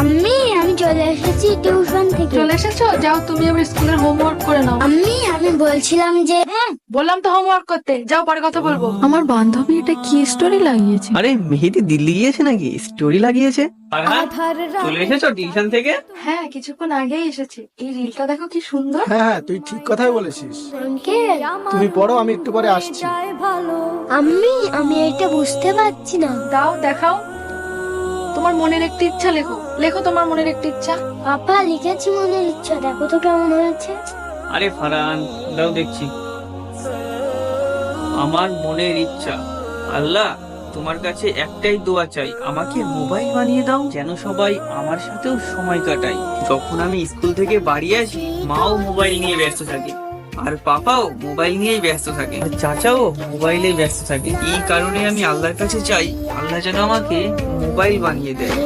আমি চলে এসেছি টিউশন থেকে। চলে এসেছো? যাও তুমি আবার স্কুলের হোমওয়ার্ক করে নাও। আমি বলছিলাম যে বললাম তো হোমওয়ার্ক করতে, যাও পরে কথা বলবো। আমার বান্ধবী এটা কি স্টোরি লাগিয়েছে? আরে মেহেদি দিল্লি গিয়েছে নাকি? স্টোরি লাগিয়েছে। চলে এসেছো টিউশন থেকে? হ্যাঁ, কিছুক্ষণ আগেই এসেছি। এই রিলটা দেখো কি সুন্দর। হ্যাঁ হ্যাঁ, তুই ঠিক কথাই বলেছিস। আঙ্কেল, তুমি পড়ো, আমি একটু পরে আসছি। আমি এটা বুঝতে পারছি না। দাও দেখাও। তোমার মনের একটি ইচ্ছা লেখো, লেখো তোমার মনের একটি ইচ্ছা। পাপা, লিখেছি মনের ইচ্ছা, দেখো তো কেমন হয়েছে। আরে ফারহান, দাও দেখছি। আমার মনের ইচ্ছা, আল্লাহ তোমার কাছে একটাই দোয়া চাই, আমাকে মোবাইল বানিয়ে দাও, যেন সবাই আমার সাথেও সময় কাটায়। যখন আমি স্কুল থেকে বাড়ি আসি, মাও মোবাইল নিয়ে ব্যস্ত থাকে, আর পাপাও মোবাইল নিয়েই ব্যস্ত থাকে, আর চাচাও মোবাইলেই ব্যস্ত থাকে। এই কারণে আমি আল্লাহর কাছে চাই, আল্লাহ যেন আমাকে মোবাইল বানিয়ে দেয়।